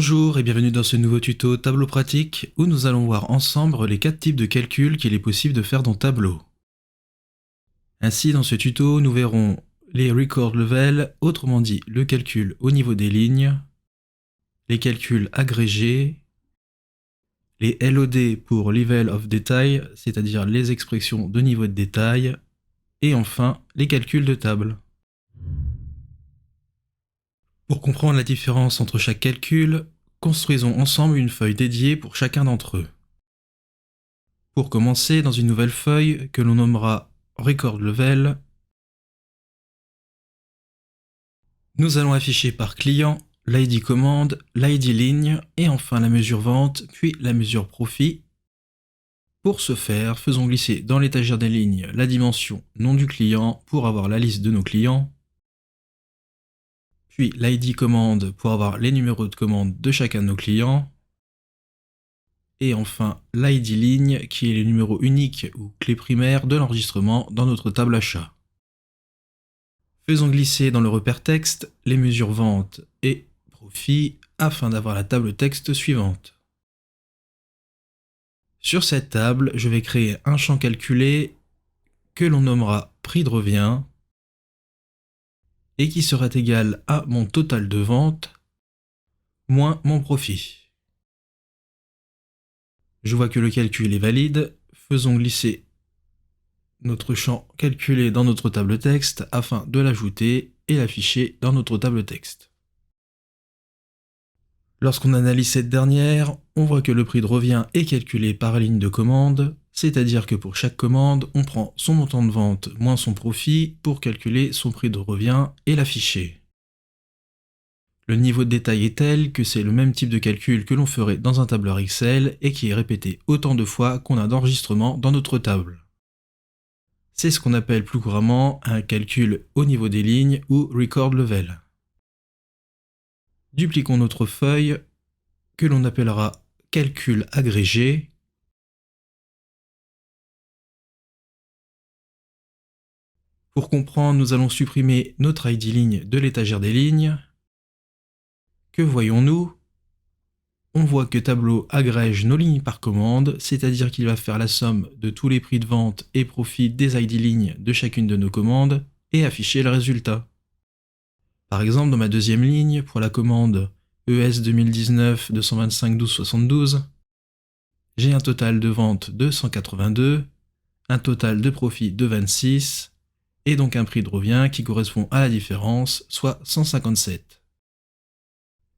Bonjour et bienvenue dans ce nouveau tuto Tableau pratique où nous allons voir ensemble les 4 types de calculs qu'il est possible de faire dans Tableau. Ainsi, dans ce tuto, nous verrons les record level, autrement dit le calcul au niveau des lignes, les calculs agrégés, les LOD pour Level of Detail, c'est-à-dire les expressions de niveau de détail, et enfin les calculs de table. Pour comprendre la différence entre chaque calcul, construisons ensemble une feuille dédiée pour chacun d'entre eux. Pour commencer, dans une nouvelle feuille que l'on nommera Record Level, nous allons afficher par client l'ID commande, l'ID ligne et enfin la mesure vente, puis la mesure profit. Pour ce faire, faisons glisser dans l'étagère des lignes la dimension nom du client pour avoir la liste de nos clients, puis l'ID commande pour avoir les numéros de commande de chacun de nos clients, et enfin l'ID ligne qui est le numéro unique ou clé primaire de l'enregistrement dans notre table achat. Faisons glisser dans le repère texte les mesures vente et profit afin d'avoir la table texte suivante. Sur cette table, je vais créer un champ calculé que l'on nommera prix de revient et qui sera égal à mon total de vente moins mon profit. Je vois que le calcul est valide, faisons glisser notre champ calculé dans notre table texte afin de l'ajouter et l'afficher dans notre table texte. Lorsqu'on analyse cette dernière, on voit que le prix de revient est calculé par ligne de commande, c'est-à-dire que pour chaque commande, on prend son montant de vente moins son profit pour calculer son prix de revient et l'afficher. Le niveau de détail est tel que c'est le même type de calcul que l'on ferait dans un tableur Excel et qui est répété autant de fois qu'on a d'enregistrements dans notre table. C'est ce qu'on appelle plus couramment un calcul au niveau des lignes ou record level. Dupliquons notre feuille que l'on appellera calcul agrégé. Pour comprendre, nous allons supprimer notre ID ligne de l'étagère des lignes. Que voyons-nous? On voit que Tableau agrège nos lignes par commande, c'est-à-dire qu'il va faire la somme de tous les prix de vente et profit des ID lignes de chacune de nos commandes et afficher le résultat. Par exemple, dans ma deuxième ligne, pour la commande ES 2019 225 12 72, j'ai un total de vente de 182, un total de profit de 26, et donc un prix de revient qui correspond à la différence, soit 157.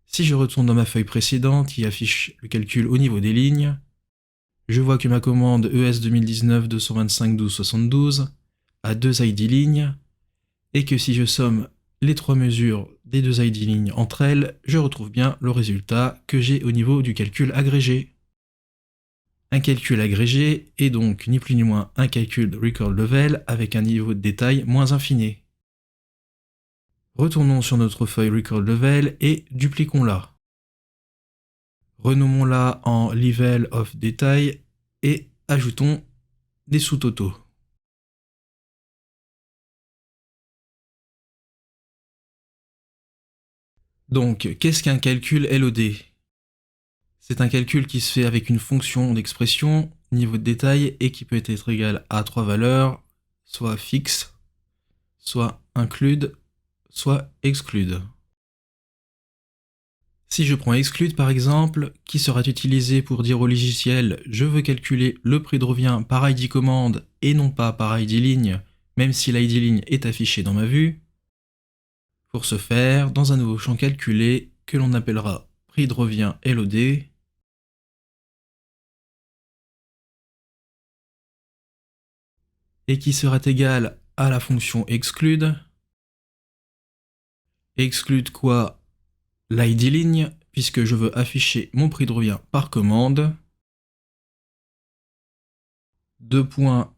Si je retourne dans ma feuille précédente qui affiche le calcul au niveau des lignes, je vois que ma commande ES 2019 225 12 72 a 2 ID lignes, et que si je somme les 3 mesures des 2 ID lignes entre elles, je retrouve bien le résultat que j'ai au niveau du calcul agrégé. Un calcul agrégé est donc ni plus ni moins un calcul de record level avec un niveau de détail moins infini. Retournons sur notre feuille record level et dupliquons-la. Renommons-la en level of detail et ajoutons des sous-totaux. Donc, qu'est-ce qu'un calcul LOD? C'est un calcul qui se fait avec une fonction d'expression, niveau de détail, et qui peut être égal à 3 valeurs, soit fixe, soit include, soit exclude. Si je prends exclude par exemple, qui sera utilisé pour dire au logiciel « je veux calculer le prix de revient par ID commande et non pas par ID ligne, même si l'ID ligne est affiché dans ma vue », pour ce faire, dans un nouveau champ calculé que l'on appellera prix de revient LOD, et qui sera égal à la fonction exclude. Exclude quoi? L'ID ligne, puisque je veux afficher mon prix de revient par commande. Deux points,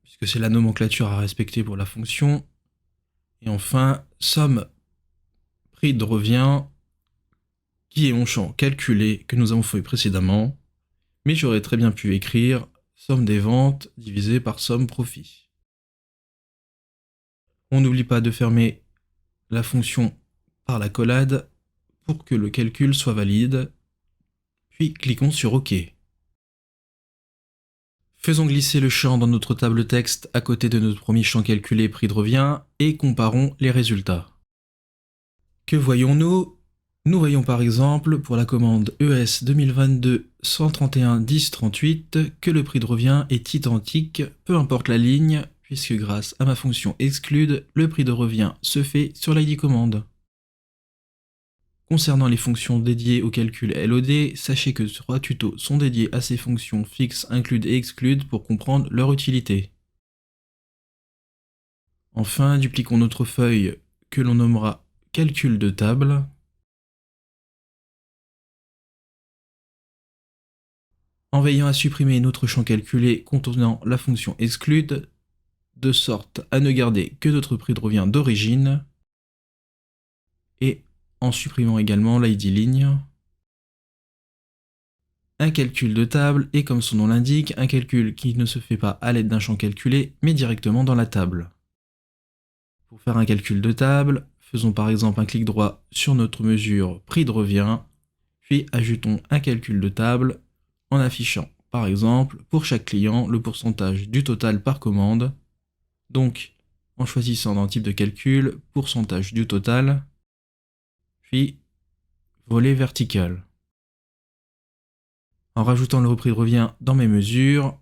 puisque c'est la nomenclature à respecter pour la fonction. Et enfin, somme prix de revient, qui est mon champ calculé que nous avons fait précédemment, mais j'aurais très bien pu écrire somme des ventes divisé par somme profit. On n'oublie pas de fermer la fonction par l'accolade pour que le calcul soit valide, puis cliquons sur OK. Faisons glisser le champ dans notre table texte à côté de notre premier champ calculé prix de revient et comparons les résultats. Que voyons-nous? Nous voyons par exemple pour la commande ES 2022 131 10 38 que le prix de revient est identique, peu importe la ligne, puisque grâce à ma fonction exclude, le prix de revient se fait sur l'ID commande. Concernant les fonctions dédiées au calcul LOD, sachez que 3 tutos sont dédiés à ces fonctions fixes, include et exclude pour comprendre leur utilité. Enfin, dupliquons notre feuille que l'on nommera calcul de table. En veillant à supprimer notre champ calculé contenant la fonction exclude, de sorte à ne garder que notre prix de revient d'origine, et en supprimant également l'ID ligne. Un calcul de table est, comme son nom l'indique, un calcul qui ne se fait pas à l'aide d'un champ calculé, mais directement dans la table. Pour faire un calcul de table, faisons par exemple un clic droit sur notre mesure prix de revient, puis ajoutons un calcul de table en affichant par exemple pour chaque client le pourcentage du total par commande, donc en choisissant dans type de calcul pourcentage du total, puis volet vertical. En rajoutant le prix de revient dans mes mesures,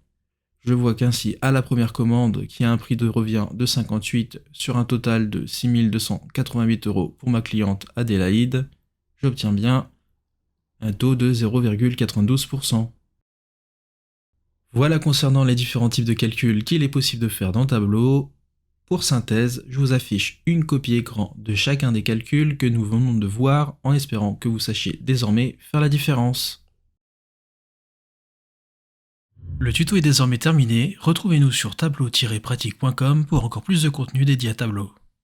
je vois qu'ainsi à la première commande qui a un prix de revient de 58 sur un total de 6 288 € pour ma cliente Adélaïde, j'obtiens bien un taux de 0,92%. Voilà concernant les différents types de calculs qu'il est possible de faire dans Tableau. Pour synthèse, je vous affiche une copie écran de chacun des calculs que nous venons de voir en espérant que vous sachiez désormais faire la différence. Le tuto est désormais terminé, retrouvez-nous sur tableau-pratique.com pour encore plus de contenu dédié à Tableau.